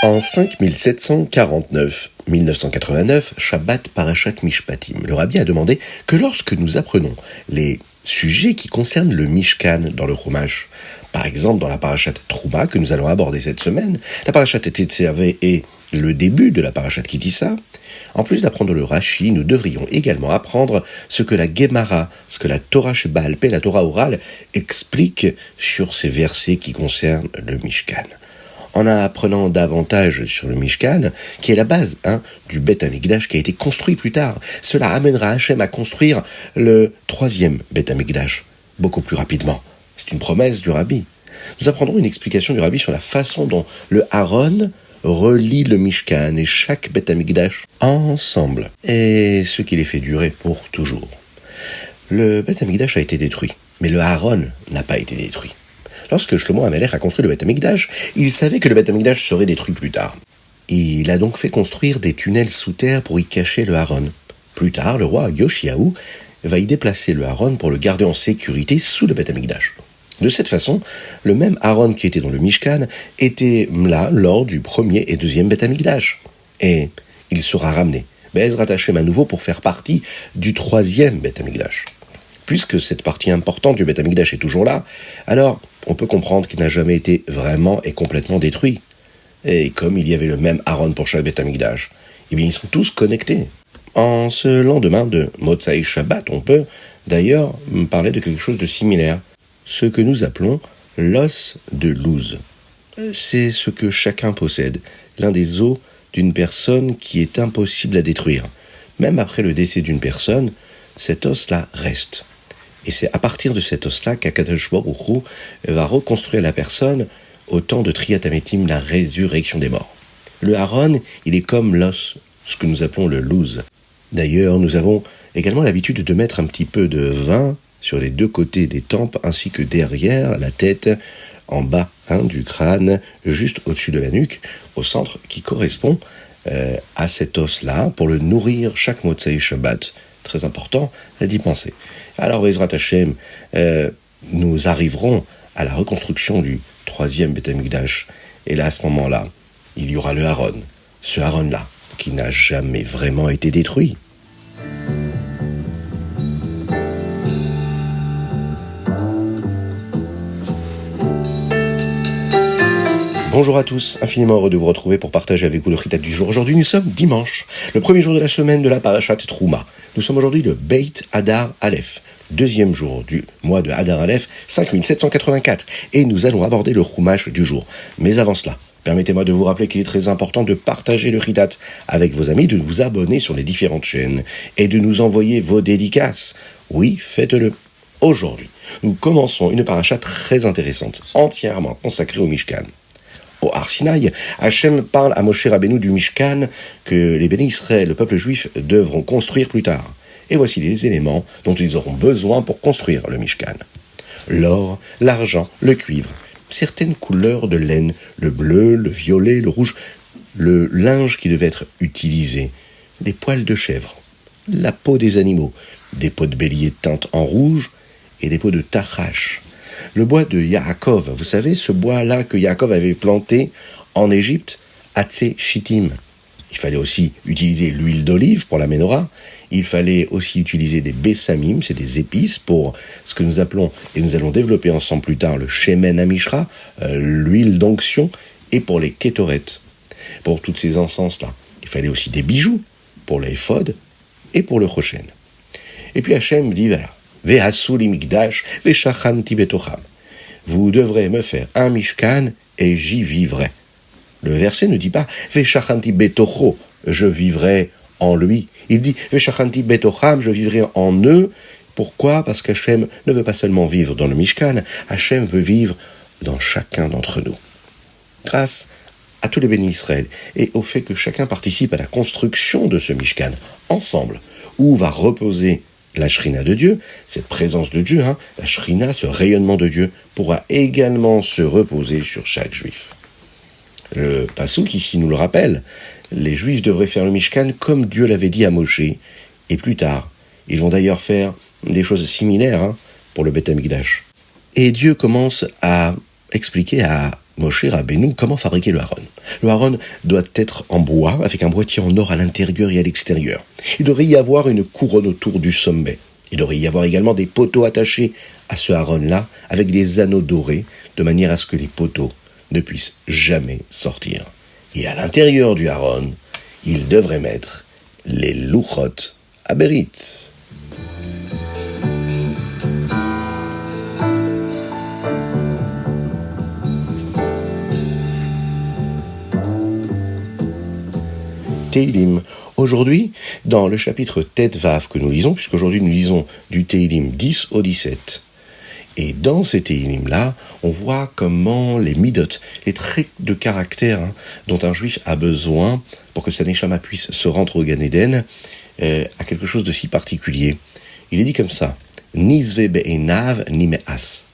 En 5749, Shabbat Parashat Mishpatim, le Rabbi a demandé que lorsque nous apprenons les sujets qui concernent le Mishkan dans le Chumash, par exemple dans la Parashat Trouma que nous allons aborder cette semaine, la Parashat Tetzaveh et le début de la Parashat Kitissa, en plus d'apprendre le Rashi, nous devrions également apprendre ce que la Gemara, ce que la Torah Shebaal Peh, la Torah orale, explique sur ces versets qui concernent le Mishkan. En apprenant davantage sur le Mishkan, qui est la base du Beth Amikdash qui a été construit plus tard, cela amènera Hachem à construire le troisième Beth Amikdash, beaucoup plus rapidement. C'est une promesse du Rabbi. Nous apprendrons une explication du Rabbi sur la façon dont le Aaron relie le Mishkan et chaque Beth Amikdash ensemble, et ce qui les fait durer pour toujours. Le Beth Amikdash a été détruit, mais le Aaron n'a pas été détruit. Lorsque Shlomo HaMelech a construit le Beth Amikdash, il savait que le Beth Amikdash serait détruit plus tard. Il a donc fait construire des tunnels sous terre pour y cacher le Aaron. Plus tard, le roi Yoshiahu va y déplacer le Aaron pour le garder en sécurité sous le Beth Amikdash. De cette façon, le même Aaron qui était dans le Mishkan était là lors du premier et deuxième Beth Amikdash. Et il sera ramené, Be'ezrat Hashem à nouveau, pour faire partie du troisième Beth Amikdash. Puisque cette partie importante du Beth Amikdash est toujours là, alors on peut comprendre qu'il n'a jamais été vraiment et complètement détruit. Et comme il y avait le même Aaron pour chaque Beth Amikdash, eh bien ils sont tous connectés. En ce lendemain de Motzai Shabbat, on peut d'ailleurs parler de quelque chose de similaire, ce que nous appelons l'os de Luz. C'est ce que chacun possède, l'un des os d'une personne qui est impossible à détruire. Même après le décès d'une personne, cet os-là reste. Et c'est à partir de cet os-là qu'Akadosh Baruch Hu va reconstruire la personne au temps de Triyat HaMetim, la résurrection des morts. Le Aaron, il est comme l'os, ce que nous appelons le Luz. D'ailleurs, nous avons également l'habitude de mettre un petit peu de vin sur les deux côtés des tempes, ainsi que derrière la tête, en bas du crâne, juste au-dessus de la nuque, au centre, qui correspond à cet os-là, pour le nourrir chaque Motzai Shabbat. Très important d'y penser. Alors, Be'ezrat Hashem, nous arriverons à la reconstruction du troisième Beth Amikdash, et là, à ce moment-là, il y aura le Aaron, ce Aaron-là, qui n'a jamais vraiment été détruit. Bonjour à tous, infiniment heureux de vous retrouver pour partager avec vous le Chitat du jour. Aujourd'hui, nous sommes dimanche, le premier jour de la semaine de la Parashat Trouma. Nous sommes aujourd'hui le Beit Hadar Aleph, deuxième jour du mois de Hadar Aleph, 5784, et nous allons aborder le Chumash du jour. Mais avant cela, permettez-moi de vous rappeler qu'il est très important de partager le Chitat avec vos amis, de vous abonner sur les différentes chaînes et de nous envoyer vos dédicaces. Oui, faites-le. Aujourd'hui, nous commençons une parasha très intéressante, entièrement consacrée au Mishkan. Au Har Sinaï, Hachem parle à Moshe Rabbeinu du Mishkan que les bénis Israël, le peuple juif, devront construire plus tard. Et voici les éléments dont ils auront besoin pour construire le Mishkan. L'or, l'argent, le cuivre, certaines couleurs de laine, le bleu, le violet, le rouge, le linge qui devait être utilisé, les poils de chèvre, la peau des animaux, des peaux de bélier teintes en rouge et des peaux de tachash. Le bois de Yaakov, vous savez, ce bois-là que Yaakov avait planté en Égypte, Atzé Shittim. Il fallait aussi utiliser l'huile d'olive pour la menorah. Il fallait aussi utiliser des bessamim, c'est des épices pour ce que nous appelons, et nous allons développer ensemble plus tard, le shemen hamishra, l'huile d'onction, et pour les kétoret. Pour toutes ces encens-là, il fallait aussi des bijoux pour l'éphod et pour le choshen. Et puis Hachem dit, voilà, Ve'asuli mikdash, ve'shachanti betocham. Vous devrez me faire un mishkan et j'y vivrai. Le verset ne dit pas Ve'shachanti betocho, je vivrai en lui. Il dit Ve'shachanti betocham, je vivrai en eux. Pourquoi ? Parce qu'Hachem ne veut pas seulement vivre dans le mishkan, Hachem veut vivre dans chacun d'entre nous. Grâce à tous les bénis Israël et au fait que chacun participe à la construction de ce mishkan ensemble, où va reposer la Shrina de Dieu, cette présence de Dieu, la Shrina, ce rayonnement de Dieu, pourra également se reposer sur chaque juif. Le Passouk ici nous le rappelle, les juifs devraient faire le Mishkan comme Dieu l'avait dit à Moshe, et plus tard, ils vont d'ailleurs faire des choses similaires pour le Beth Amikdash. Et Dieu commence à expliquer à Moshe Rabbeinu comment fabriquer le Aaron. Le haron doit être en bois, avec un boîtier en or à l'intérieur et à l'extérieur. Il devrait y avoir une couronne autour du sommet. Il devrait y avoir également des poteaux attachés à ce haron-là, avec des anneaux dorés, de manière à ce que les poteaux ne puissent jamais sortir. Et à l'intérieur du haron, il devrait mettre les louchot Aberit. Teilim. Aujourd'hui, dans le chapitre Tet Vav que nous lisons, puisqu'aujourd'hui nous lisons du Teilim 10 au 17, et dans ces Teilim-là, on voit comment les midot, les traits de caractère dont un juif a besoin pour que sa neshama puisse se rendre au Gan Eden, a quelque chose de si particulier. Il est dit comme ça, Nizve be'enav nime'as.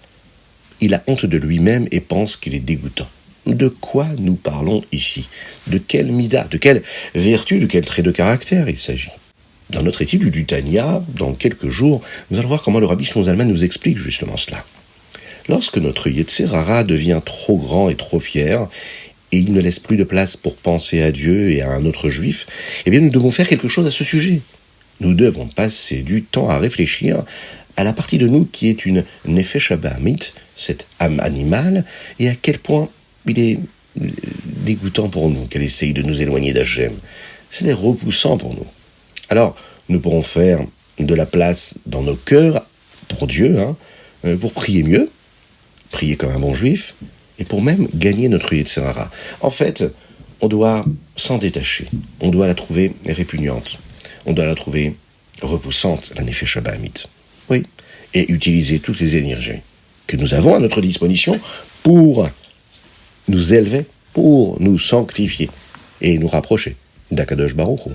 Il a honte de lui-même et pense qu'il est dégoûtant. De quoi nous parlons ici? De quelle mida, de quelle vertu, de quel trait de caractère il s'agit? Dans notre étude du Tanya, dans quelques jours, nous allons voir comment le Rabbi Shlomo Zalman nous explique justement cela. Lorsque notre Yetzer Hara devient trop grand et trop fier, et il ne laisse plus de place pour penser à Dieu et à un autre juif, eh bien nous devons faire quelque chose à ce sujet. Nous devons passer du temps à réfléchir à la partie de nous qui est une Nefesh Abahamit, cette âme animale, et à quel point il est dégoûtant pour nous qu'elle essaye de nous éloigner d'Hachem. C'est repoussant pour nous. Alors, nous pourrons faire de la place dans nos cœurs pour Dieu, pour prier mieux, prier comme un bon juif, et pour même gagner notre Yetzer Hara. En fait, on doit s'en détacher. On doit la trouver répugnante. On doit la trouver repoussante, la Nefesh Abahamit. Oui. Et utiliser toutes les énergies que nous avons à notre disposition pour nous élever, pour nous sanctifier et nous rapprocher d'Akadosh Baruch Hu.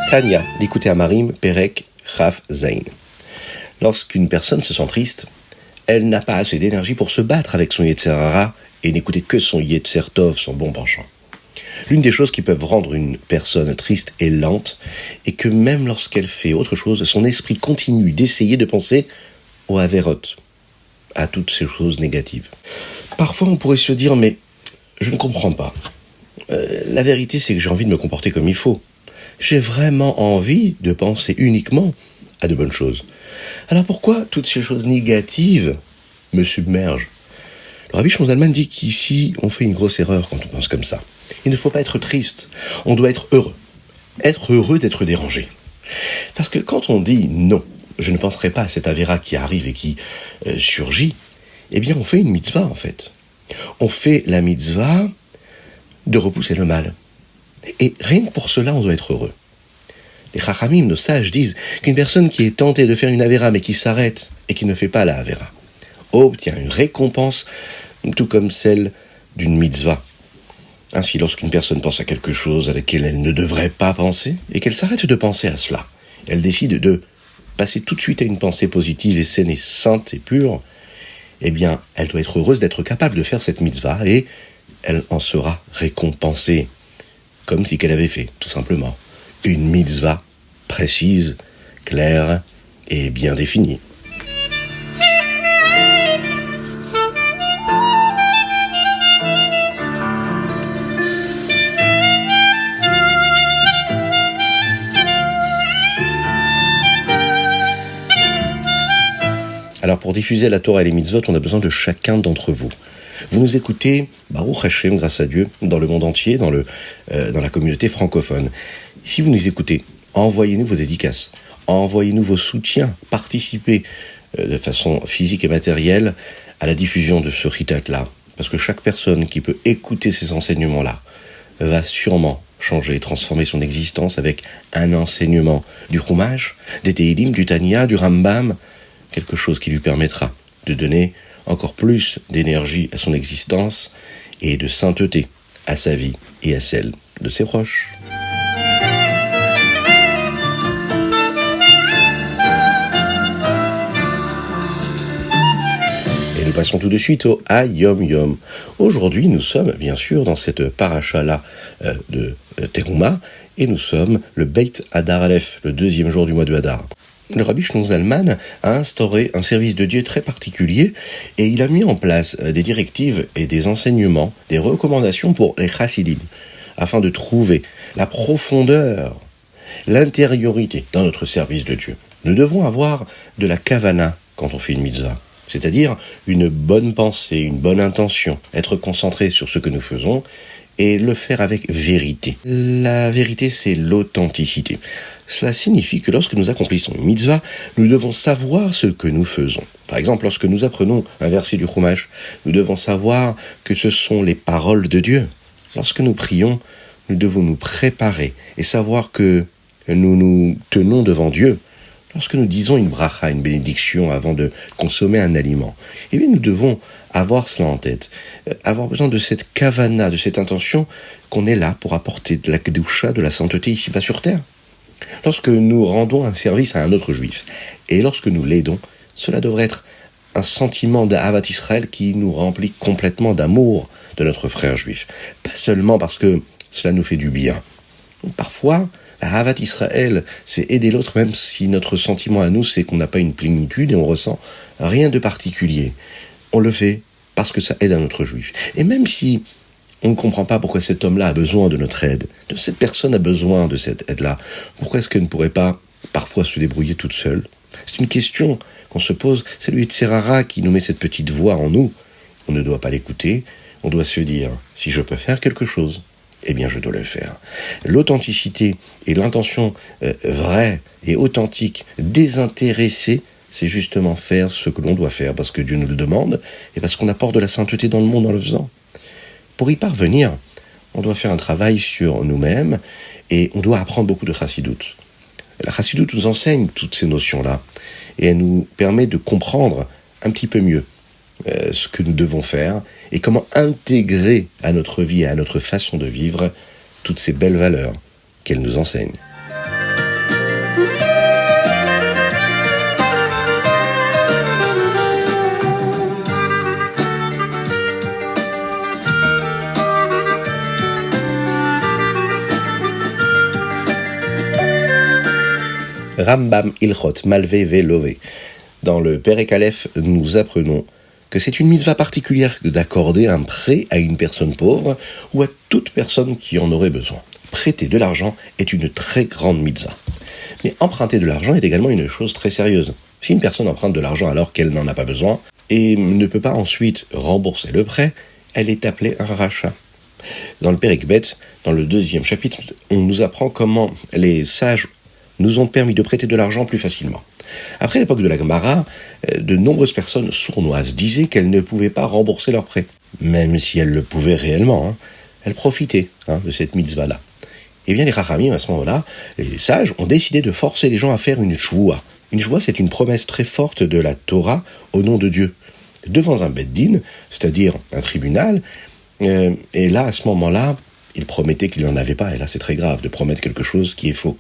Tanya, l'écouter Amarim, Perek, Chaf, Zain. Lorsqu'une personne se sent triste, elle n'a pas assez d'énergie pour se battre avec son Yetzer Hara et n'écouter que son Yetzer Tov, son bon penchant. L'une des choses qui peuvent rendre une personne triste et lente est que même lorsqu'elle fait autre chose, son esprit continue d'essayer de penser au Averot, à toutes ces choses négatives. Parfois on pourrait se dire, mais je ne comprends pas. La vérité c'est que j'ai envie de me comporter comme il faut. J'ai vraiment envie de penser uniquement à de bonnes choses. Alors pourquoi toutes ces choses négatives me submergent? Le Rabbi Shlomo Zalman dit qu'ici, on fait une grosse erreur quand on pense comme ça. Il ne faut pas être triste, on doit être heureux. Être heureux d'être dérangé. Parce que quand on dit non, je ne penserai pas à cette avéra qui arrive et qui surgit, eh bien on fait une mitzvah en fait. On fait la mitzvah de repousser le mal. Et rien que pour cela, on doit être heureux. Les chachamim, nos sages, disent qu'une personne qui est tentée de faire une avéra mais qui s'arrête et qui ne fait pas la avéra obtient une récompense tout comme celle d'une mitzvah. Ainsi, lorsqu'une personne pense à quelque chose à laquelle elle ne devrait pas penser et qu'elle s'arrête de penser à cela, elle décide de passer tout de suite à une pensée positive et saine et sainte et pure, eh bien, elle doit être heureuse d'être capable de faire cette mitzvah et elle en sera récompensée, comme si qu'elle avait fait, tout simplement, une mitzvah précise, claire et bien définie. Alors pour diffuser la Torah et les mitzvot, on a besoin de chacun d'entre vous. Vous nous écoutez, Baruch Hashem, grâce à Dieu, dans le monde entier, dans la communauté francophone. Si vous nous écoutez, envoyez-nous vos dédicaces, envoyez-nous vos soutiens, participez de façon physique et matérielle à la diffusion de ce ritat-là. Parce que chaque personne qui peut écouter ces enseignements-là va sûrement changer et transformer son existence avec un enseignement du Chumash, des Teilim, du Tanya, du Rambam, quelque chose qui lui permettra de donner encore plus d'énergie à son existence et de sainteté à sa vie et à celle de ses proches. Et nous passons tout de suite au Hayom Yom. Aujourd'hui, nous sommes bien sûr dans cette paracha-là de Teruma, et nous sommes le Beit Hadar Aleph, le deuxième jour du mois de Hadar. Le Rabbi Shlomo Zalman a instauré un service de Dieu très particulier et il a mis en place des directives et des enseignements, des recommandations pour les chassidim, afin de trouver la profondeur, l'intériorité dans notre service de Dieu. Nous devons avoir de la kavana quand on fait une mitzvah, c'est-à-dire une bonne pensée, une bonne intention, être concentré sur ce que nous faisons et le faire avec vérité. La vérité, c'est l'authenticité. Cela signifie que lorsque nous accomplissons une mitzvah, nous devons savoir ce que nous faisons. Par exemple, lorsque nous apprenons un verset du Chumash, nous devons savoir que ce sont les paroles de Dieu. Lorsque nous prions, nous devons nous préparer et savoir que nous nous tenons devant Dieu. Lorsque nous disons une bracha, une bénédiction avant de consommer un aliment, eh bien nous devons avoir cela en tête, avoir besoin de cette kavana, de cette intention qu'on est là pour apporter de la kedusha, de la sainteté ici-bas sur terre. Lorsque nous rendons un service à un autre juif, et lorsque nous l'aidons, cela devrait être un sentiment d'Ahavat Israël qui nous remplit complètement d'amour de notre frère juif. Pas seulement parce que cela nous fait du bien. Parfois, Ahavat Israël, c'est aider l'autre, même si notre sentiment à nous, c'est qu'on n'a pas une plénitude et on ressent rien de particulier. On le fait parce que ça aide un autre juif. Et même si on ne comprend pas pourquoi cet homme-là a besoin de notre aide, de cette personne a besoin de cette aide-là, pourquoi est-ce qu'elle ne pourrait pas parfois se débrouiller toute seule? C'est une question qu'on se pose. C'est le Yetzer Hara qui nous met cette petite voix en nous. On ne doit pas l'écouter. On doit se dire, si je peux faire quelque chose, eh bien je dois le faire. L'authenticité et l'intention vraie et authentique, désintéressée, c'est justement faire ce que l'on doit faire, parce que Dieu nous le demande, et parce qu'on apporte de la sainteté dans le monde en le faisant. Pour y parvenir, on doit faire un travail sur nous-mêmes, et on doit apprendre beaucoup de chassidoute. La chassidoute nous enseigne toutes ces notions-là, et elle nous permet de comprendre un petit peu mieux ce que nous devons faire, et comment intégrer à notre vie et à notre façon de vivre toutes ces belles valeurs qu'elle nous enseigne. Rambam Ilchot Malvé Velové. Dans le Perek Aleph, nous apprenons que c'est une mitzvah particulière d'accorder un prêt à une personne pauvre ou à toute personne qui en aurait besoin. Prêter de l'argent est une très grande mitzvah. Mais emprunter de l'argent est également une chose très sérieuse. Si une personne emprunte de l'argent alors qu'elle n'en a pas besoin et ne peut pas ensuite rembourser le prêt, elle est appelée un rachat. Dans le Perek Bet, dans le 2e chapitre, on nous apprend comment les sages nous ont permis de prêter de l'argent plus facilement. Après l'époque de la Gemara, de nombreuses personnes sournoises disaient qu'elles ne pouvaient pas rembourser leur prêt. Même si elles le pouvaient réellement, elles profitaient de cette mitzvah-là. Et bien les Chachamim, à ce moment-là, les sages ont décidé de forcer les gens à faire une shvoua. Une shvoua, c'est une promesse très forte de la Torah au nom de Dieu. Devant un Beddin, c'est-à-dire un tribunal, et là, à ce moment-là, ils promettaient qu'ils n'en avaient pas. Et là, c'est très grave de promettre quelque chose qui est faux.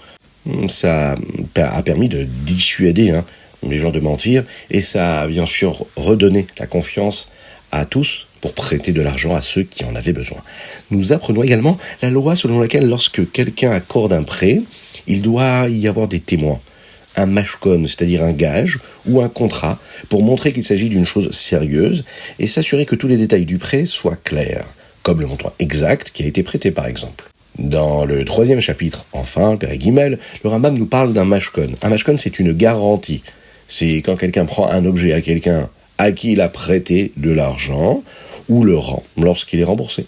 Ça a permis de dissuader les gens de mentir, et ça a bien sûr redonné la confiance à tous pour prêter de l'argent à ceux qui en avaient besoin. Nous apprenons également la loi selon laquelle lorsque quelqu'un accorde un prêt, il doit y avoir des témoins, un mashkon, c'est-à-dire un gage ou un contrat, pour montrer qu'il s'agit d'une chose sérieuse et s'assurer que tous les détails du prêt soient clairs, comme le montant exact qui a été prêté par exemple. Dans le 3e chapitre, enfin, le Perek Gimel, le Rambam nous parle d'un mashkon. Un mashkon, c'est une garantie. C'est quand quelqu'un prend un objet à quelqu'un à qui il a prêté de l'argent, ou le rend lorsqu'il est remboursé.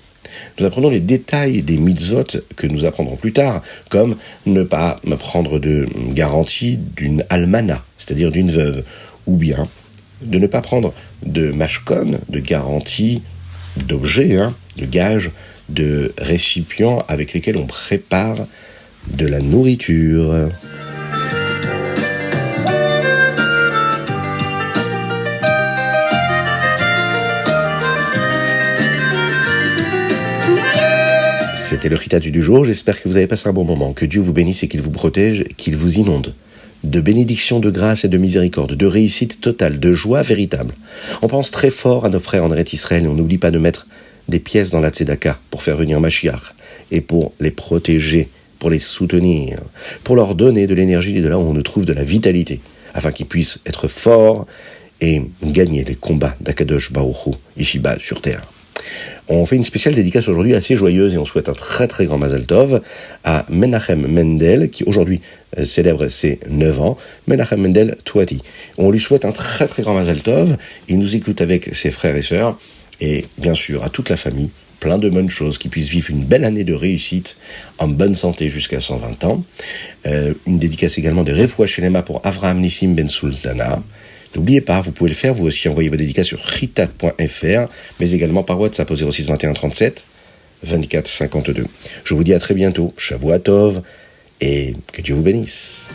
Nous apprenons les détails des mitzvot que nous apprendrons plus tard, comme ne pas prendre de garantie d'une almana, c'est-à-dire d'une veuve, ou bien de ne pas prendre de mashkon, de garantie d'objets, de gages, de récipients avec lesquels on prépare de la nourriture. C'était le Ritatu du jour, j'espère que vous avez passé un bon moment, que Dieu vous bénisse et qu'il vous protège, qu'il vous inonde de bénédiction, de grâce et de miséricorde, de réussite totale, de joie véritable. On pense très fort à nos frères en Eretz Israël et on n'oublie pas de mettre des pièces dans la tzedaka pour faire venir Mashiach et pour les protéger, pour les soutenir, pour leur donner de l'énergie de là où on nous trouve de la vitalité, afin qu'ils puissent être forts et gagner les combats d'Akadosh Baruch Hu, ici-bas sur terre. On fait une spéciale dédicace aujourd'hui assez joyeuse et on souhaite un très très grand Mazal Tov à Menachem Mendel qui aujourd'hui célèbre ses 9 ans, Menachem Mendel Touati. On lui souhaite un très très grand Mazal Tov, il nous écoute avec ses frères et sœurs et bien sûr à toute la famille, plein de bonnes choses, qu'ils puissent vivre une belle année de réussite en bonne santé jusqu'à 120 ans. Une dédicace également de Refoua Shelema pour Avraham Nissim Ben Sultana. N'oubliez pas, vous pouvez le faire, vous aussi, envoyez vos dédicaces sur chitat.fr, mais également par WhatsApp au 06 21 37 24 52. Je vous dis à très bientôt, Shavua Tov, et que Dieu vous bénisse.